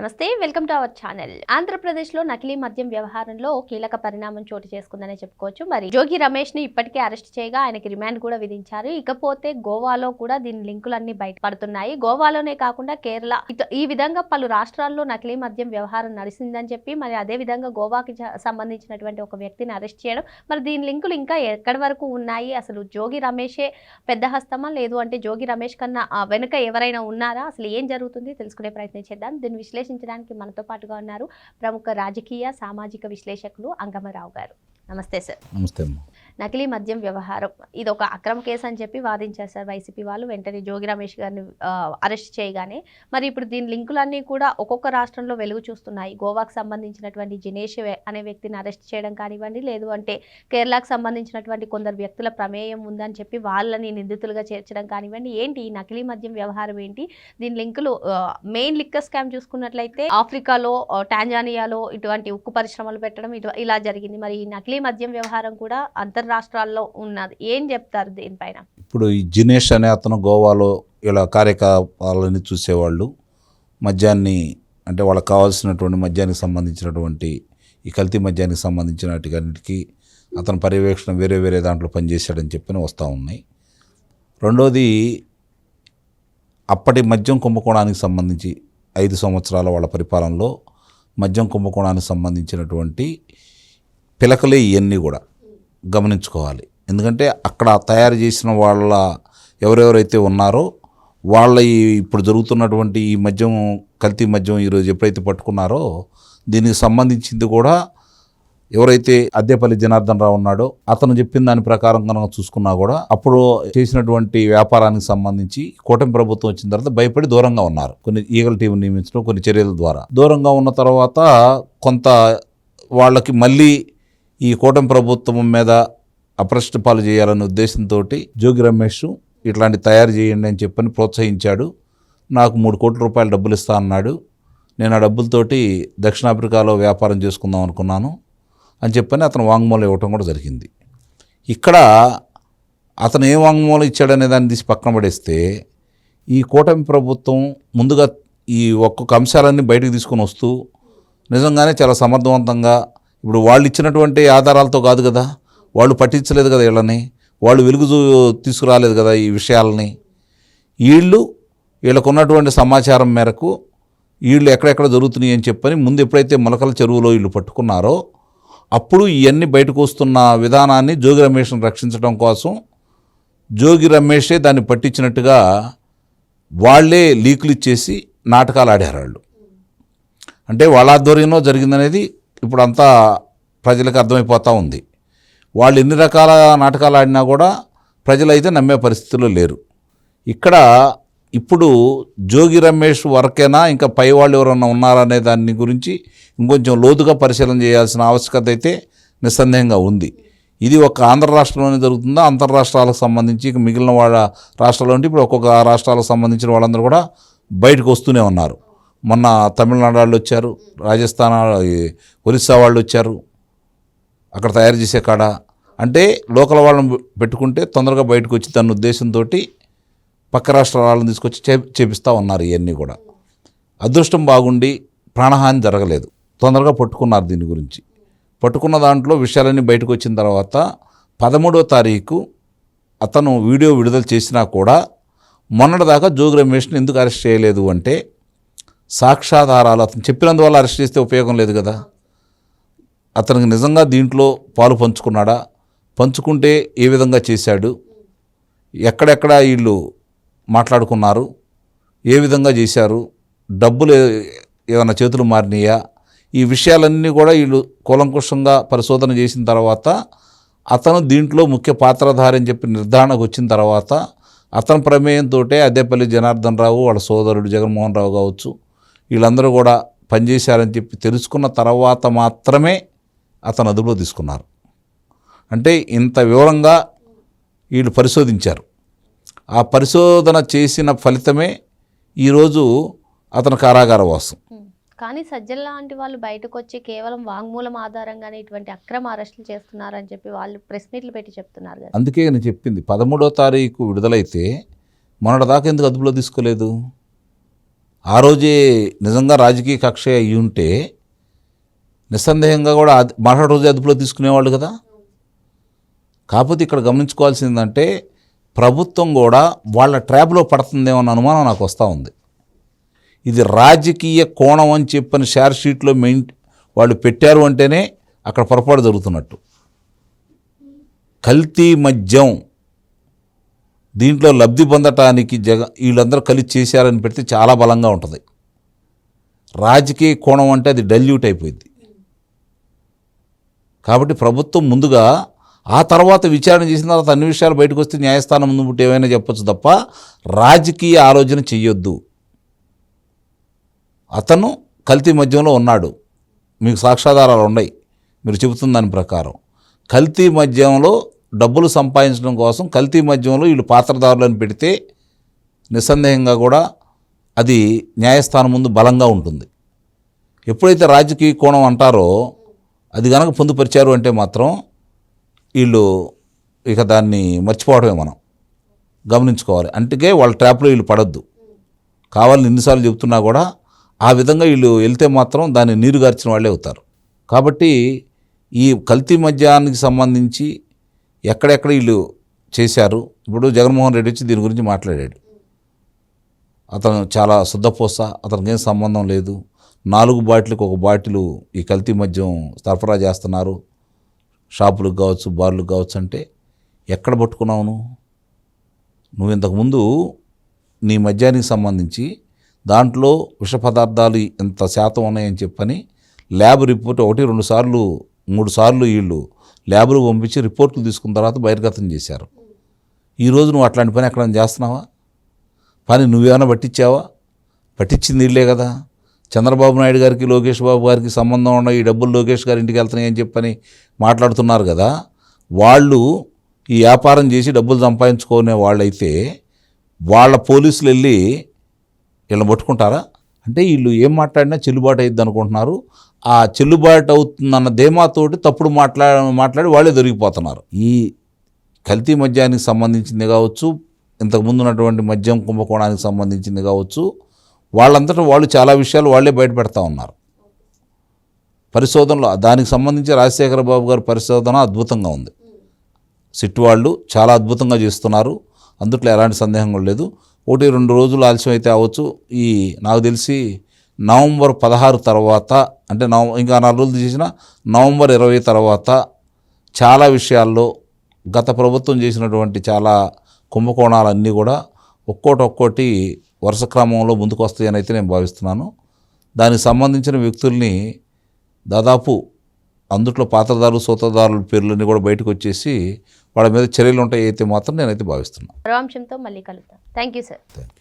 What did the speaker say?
నమస్తే, welcome to our channel. ఆంధ్రప్రదేశ్లో నకిలీ మద్యం వ్యవహారంలో కీలక పరిణామం చోటు చేసుకుందనే చెప్పుకోవచ్చు. మరి జోగి రమేష్ ని ఇప్పటికే అరెస్ట్ చేయగా ఆయనకి రిమాండ్ కూడా విధించారు. ఇకపోతే గోవాలో కూడా దీని లింకులన్నీ బయటపడుతున్నాయి. గోవాలోనే కాకుండా కేరళ ఈ విధంగా పలు రాష్ట్రాల్లో నకిలీ మద్యం వ్యవహారం నడిచిందని చెప్పి మరి అదే విధంగా గోవాకి సంబంధించినటువంటి ఒక వ్యక్తిని అరెస్ట్ చేయడం, మరి దీని లింకులు ఇంకా ఎక్కడి వరకు ఉన్నాయి? అసలు జోగి రమేషే పెద్ద హస్తమా, లేదు అంటే జోగి రమేష్ కన్నా వెనుక ఎవరైనా ఉన్నారా? అసలు ఏం జరుగుతుంది తెలుసుకునే ప్రయత్నం చేద్దాం. దీన్ని విశ్లేషించడానికి మనతో పాటుగా ఉన్నారు ప్రముఖ రాజకీయ సామాజిక విశ్లేషకులు అంగమరావు గారు. నమస్తే సార్. నమస్తే. నకిలీ మద్యం వ్యవహారం ఇది ఒక అక్రమ కేసు అని చెప్పి వాదించారు సార్ వైసీపీ వాళ్ళు. వెంటనే జోగి రమేష్ గారిని అరెస్ట్ చేయగానే మరి ఇప్పుడు దీని లింకులన్నీ కూడా ఒక్కొక్క రాష్ట్రంలో వెలుగు చూస్తున్నాయి. గోవాకు సంబంధించినటువంటి జినేష్ అనే వ్యక్తిని అరెస్ట్ చేయడం కానివ్వండి, లేదు అంటే కేరళకు సంబంధించినటువంటి కొందరు వ్యక్తుల ప్రమేయం ఉందని చెప్పి వాళ్ళని నిందితులుగా చేర్చడం కానివ్వండి. ఏంటి ఈ నకిలీ మద్యం వ్యవహారం ఏంటి? దీని లింకులు మెయిన్ లిక్కర్ స్కామ్ చూసుకున్నట్లయితే ఆఫ్రికాలో, టాంజానియాలో ఇటువంటి ఉక్కు పరిశ్రమలు పెట్టడం ఇలా జరిగింది. మరి ఈ నకిలీ మద్యం వ్యవహారం కూడా రాష్ట్రాల్లో ఉన్నది. ఏం చెప్తారు దీనిపైన? ఇప్పుడు ఈ జినేష్ అనే అతను గోవాలో ఇలా కార్యకలాపాలని చూసేవాళ్ళు, మద్యాన్ని అంటే వాళ్ళకి కావాల్సినటువంటి మద్యానికి సంబంధించినటువంటి ఈ కల్తీ మద్యానికి సంబంధించిన వాటికి అతను పర్యవేక్షణ వేరే దాంట్లో పనిచేశాడని చెప్పి వస్తూ ఉన్నాయి. రెండోది, అప్పటి మద్యం కుంభకోణానికి సంబంధించి 5 సంవత్సరాల వాళ్ళ పరిపాలనలో మద్యం కుంభకోణానికి సంబంధించినటువంటి పిలకలే ఇవన్నీ కూడా గమనించుకోవాలి. ఎందుకంటే అక్కడ తయారు చేసిన వాళ్ళ ఎవరెవరైతే ఉన్నారో వాళ్ళ ఇప్పుడు జరుగుతున్నటువంటి ఈ మద్యం, కల్తీ మద్యం ఈరోజు ఎప్పుడైతే పట్టుకున్నారో దీనికి సంబంధించింది కూడా ఎవరైతే అద్దేపల్లి జనార్దన్ రావు ఉన్నాడో అతను చెప్పిన దాని ప్రకారం కనుక చూసుకున్నా కూడా అప్పుడు చేసినటువంటి వ్యాపారానికి సంబంధించి కూటమి ప్రభుత్వం వచ్చిన తర్వాత భయపడి దూరంగా ఉన్నారు. కొన్ని ఈగల టీం నియమించడం, కొన్ని చర్యల ద్వారా దూరంగా ఉన్న తర్వాత కొంత వాళ్ళకి మళ్ళీ ఈ కూటమి ప్రభుత్వం మీద అప్రశ్న పాలు చేయాలనే ఉద్దేశంతో జోగి రమేష్ ఇట్లాంటి తయారు చేయండి అని చెప్పని ప్రోత్సహించాడు. నాకు 3 కోట్ల రూపాయలు డబ్బులు ఇస్తా అన్నాడు. నేను ఆ డబ్బులతోటి దక్షిణాఫ్రికాలో వ్యాపారం చేసుకుందాం అనుకున్నాను అని చెప్పని అతను వాంగ్మూలం ఇవ్వటం కూడా జరిగింది. ఇక్కడ అతను ఏ వాంగ్మూలం ఇచ్చాడనే దాన్ని తీసి పక్కన పడేస్తే ఈ కూటమి ప్రభుత్వం ముందుగా ఈ ఒక్కొక్క అంశాలన్నీ బయటకు తీసుకొని వస్తూ నిజంగానే చాలా సమర్థవంతంగా, ఇప్పుడు వాళ్ళు ఇచ్చినటువంటి ఆధారాలతో కాదు కదా, వాళ్ళు పట్టించలేదు కదా వీళ్ళని, వాళ్ళు వెలుగు తీసుకురాలేదు కదా ఈ విషయాలని. వీళ్ళకు ఉన్నటువంటి సమాచారం మేరకు వీళ్ళు ఎక్కడెక్కడ జరుగుతున్నాయి అని చెప్పని ముందు ఎప్పుడైతే మొలకల చెరువులో వీళ్ళు పట్టుకున్నారో అప్పుడు ఇవన్నీ బయటకు వస్తున్న విధానాన్ని జోగి రమేష్ని రక్షించడం కోసం జోగి రమేషే దాన్ని పట్టించినట్టుగా వాళ్ళే లీకులు ఇచ్చేసి నాటకాలు ఆడారు వాళ్ళు. అంటే వాళ్ళ ఆధ్వర్యంలో జరిగిందనేది ఇప్పుడు అంతా ప్రజలకు అర్థమైపోతూ ఉంది. వాళ్ళు ఎన్ని రకాల నాటకాలు ఆడినా కూడా ప్రజలైతే నమ్మే పరిస్థితుల్లో లేరు. ఇక్కడ ఇప్పుడు జోగి రమేష్ వరకేనా, ఇంకా పై వాళ్ళు ఎవరన్నా ఉన్నారనే దాని గురించి ఇంకొంచెం లోతుగా పరిశీలన చేయాల్సిన ఆవశ్యకత అయితే నిస్సందేహంగా ఉంది. ఇది ఒక ఆంధ్ర రాష్ట్రంలోనే జరుగుతుందా, అంతర్రాష్ట్రాలకు సంబంధించి మిగిలిన వాళ్ళ రాష్ట్రాల్లో ఉంటే ఇప్పుడు ఒక్కొక్క రాష్ట్రాలకు సంబంధించిన వాళ్ళందరూ కూడా బయటకు వస్తూనే ఉన్నారు. మొన్న తమిళనాడు వాళ్ళు వచ్చారు, రాజస్థాన్, ఒరిస్సా వాళ్ళు వచ్చారు అక్కడ తయారు చేసే కాడ. అంటే లోకల్ వాళ్ళని పెట్టుకుంటే తొందరగా బయటకు వచ్చి తన ఉద్దేశంతో పక్క రాష్ట్రాల వాళ్ళని తీసుకొచ్చి చేపిస్తూ ఉన్నారు. ఇవన్నీ కూడా అదృష్టం బాగుండి ప్రాణహాని జరగలేదు, తొందరగా పట్టుకున్నారు. దీని గురించి పట్టుకున్న దాంట్లో విషయాలన్నీ బయటకు వచ్చిన తర్వాత 13వ తారీఖు అతను వీడియో విడుదల చేసినా కూడా మొన్నటిదాకా జోగి రమేష్ని ఎందుకు అరెస్ట్ చేయలేదు అంటే సాక్ష్యాధారాలు అతను చెప్పినందువల్ల అరెస్ట్ చేస్తే ఉపయోగం లేదు కదా. అతనికి నిజంగా దీంట్లో పాలు పంచుకున్నాడా, పంచుకుంటే ఏ విధంగా చేశాడు, ఎక్కడెక్కడ వీళ్ళు మాట్లాడుకున్నారు, ఏ విధంగా చేశారు, డబ్బులు ఏమైనా చేతులు మారినాయా, ఈ విషయాలన్నీ కూడా వీళ్ళు కూలంకుషంగా పరిశోధన చేసిన తర్వాత అతను దీంట్లో ముఖ్య పాత్రధారి అని చెప్పి నిర్ధారణకు వచ్చిన తర్వాత అతని ప్రమేయంతో అద్దేపల్లి జనార్దన్ రావు, వాళ్ళ సోదరుడు జగన్మోహన్ రావు కావచ్చు, వీళ్ళందరూ కూడా పనిచేశారని చెప్పి తెలుసుకున్న తర్వాత మాత్రమే అతను అదుపులో తీసుకున్నారు. అంటే ఇంత వివరంగా వీళ్ళు పరిశోధించారు. ఆ పరిశోధన చేసిన ఫలితమే ఈరోజు అతను కారాగారవాసం. కానీ సజ్జల లాంటి వాళ్ళు బయటకు వచ్చి కేవలం వాంగ్మూలం ఆధారంగానే ఇటువంటి అక్రమ అరెస్టులు చేస్తున్నారని చెప్పి వాళ్ళు ప్రెస్ మీట్లు పెట్టి చెప్తున్నారు కదా. అందుకే నేను చెప్పింది 13వ తారీఖు విడుదలైతే మొన్నటిదాకా ఎందుకు అదుపులో తీసుకోలేదు? ఆ రోజే నిజంగా రాజకీయ కక్ష అయ్యి ఉంటే నిస్సందేహంగా కూడా మరుసటి రోజు అదుపులో తీసుకునేవాళ్ళు కదా. కాకపోతే ఇక్కడ గమనించుకోవాల్సిందంటే ప్రభుత్వం కూడా వాళ్ళ ట్రాప్లో పడుతుందేమో అన్న అనుమానం నాకు వస్తూ ఉంది. ఇది రాజకీయ కోణం అని చెప్పని షేర్ షీట్లో వాళ్ళు పెట్టారు అంటేనే అక్కడ పొరపాటు జరుగుతున్నట్టు. కల్తీ మద్యం దీంట్లో లబ్ధి పొందటానికి వీళ్ళందరూ కలిసి చేశారని పెడితే చాలా బలంగా ఉంటుంది. రాజకీయ కోణం అంటే అది డైల్యూట్ అయిపోయింది. కాబట్టి ప్రభుత్వం ముందుగా ఆ తర్వాత విచారణ చేసిన తర్వాత అన్ని విషయాలు బయటకు వస్తే న్యాయస్థానం ముందు పుట్టి ఏమైనా చెప్పొచ్చు తప్ప రాజకీయ ఆలోచన చెయ్యొద్దు. అతను కల్తీ మద్యంలో ఉన్నాడు, మీకు సాక్ష్యాధారాలు ఉన్నాయి, మీరు చెబుతున్న దాని ప్రకారం కల్తీ మద్యంలో డబ్బులు సంపాదించడం కోసం కల్తీ మద్యంలో వీళ్ళు పాత్రదారులను పెడితే నిస్సందేహంగా కూడా అది న్యాయస్థానం ముందు బలంగా ఉంటుంది. ఎప్పుడైతే రాజకీయ కోణం అంటారో అది కనుక పొందుపరిచారు అంటే మాత్రం వీళ్ళు ఇక దాన్ని మర్చిపోవడమే మనం గమనించుకోవాలి. అందుకే వాళ్ళ ట్రాప్లో వీళ్ళు పడద్దు. కావాలని ఎన్నిసార్లు చెబుతున్నా కూడా ఆ విధంగా వీళ్ళు వెళ్తే మాత్రం దాన్ని నీరుగార్చిన వాళ్ళే అవుతారు. కాబట్టి ఈ కల్తీ మద్యానికి సంబంధించి ఎక్కడెక్కడ వీళ్ళు చేశారు, ఇప్పుడు జగన్మోహన్ రెడ్డి వచ్చి దీని గురించి మాట్లాడాడు. అతను చాలా శుద్ధపూస, అతనికి ఏం సంబంధం లేదు, 4 బాటిల్కి 1 బాటిలు ఈ కల్తీ మద్యం సరఫరా చేస్తున్నారు షాపులకు కావచ్చు, బార్లకు కావచ్చు అంటే ఎక్కడ పట్టుకున్నావు నువ్వు? ఇంతకుముందు నీ మద్యానికి సంబంధించి దాంట్లో విష పదార్థాలు ఎంత శాతం ఉన్నాయని చెప్పని ల్యాబ్ రిపోర్ట్ 1-2 సార్లు 3 సార్లు వీళ్ళు ల్యాబ్లు పంపించి రిపోర్టులు తీసుకున్న తర్వాత బహిర్గతం చేశారు. ఈరోజు నువ్వు అట్లాంటి పని ఎక్కడైనా చేస్తున్నావా? పని నువ్వేమైనా పట్టించావా? పట్టించింది వీళ్ళే కదా. చంద్రబాబు నాయుడు గారికి లోకేష్ బాబు గారికి సంబంధం ఉన్న ఈ డబ్బులు లోకేష్ గారి ఇంటికి వెళ్తున్నాయని చెప్పని మాట్లాడుతున్నారు కదా. వాళ్ళు ఈ వ్యాపారం చేసి డబ్బులు సంపాదించుకునే వాళ్ళైతే వాళ్ళ పోలీసులు వెళ్ళి వీళ్ళని పట్టుకుంటారా? అంటే వీళ్ళు ఏం మాట్లాడినా చెల్లుబాటు అవుతుంది అనుకుంటున్నారు. ఆ చెల్లుబాటు అవుతుందన్న ధీమాతోటి తప్పుడు మాట్లాడి వాళ్ళే దొరికిపోతున్నారు. ఈ కల్తీ మద్యానికి సంబంధించింది కావచ్చు, ఇంతకుముందు ఉన్నటువంటి మద్యం కుంభకోణానికి సంబంధించింది కావచ్చు, వాళ్ళంతటా వాళ్ళు చాలా విషయాలు వాళ్ళే బయట పెడతా ఉన్నారు. పరిశోధనలో దానికి సంబంధించి రాజశేఖర బాబు గారి పరిశోధన అద్భుతంగా ఉంది. సిట్ వాళ్ళు చాలా అద్భుతంగా చేస్తున్నారు, అందుట్లో ఎలాంటి సందేహం కూడా లేదు. 1-2 రోజులు ఆలస్యం అయితే అవ్వచ్చు. నాకు తెలిసి నవంబర్ 16 తర్వాత అంటే ఇంకా 4 రోజులు చేసిన నవంబర్ 20 తర్వాత చాలా విషయాల్లో గత ప్రభుత్వం చేసినటువంటి చాలా కుంభకోణాలన్నీ కూడా ఒక్కోటి వరుస క్రమంలో ముందుకు వస్తాయని అయితే నేను భావిస్తున్నాను. దానికి సంబంధించిన వ్యక్తుల్ని దాదాపు అందుట్లో పాత్రదారులు సూత్రధారుల పేర్లన్నీ కూడా బయటకు వచ్చేసి వాళ్ళ మీద చర్యలు ఉంటాయి అయితే మాత్రం నేనైతే భావిస్తున్నాను. మరో అంశంతో మళ్ళీ కలుద్దాం. Thank you sir. Thank you.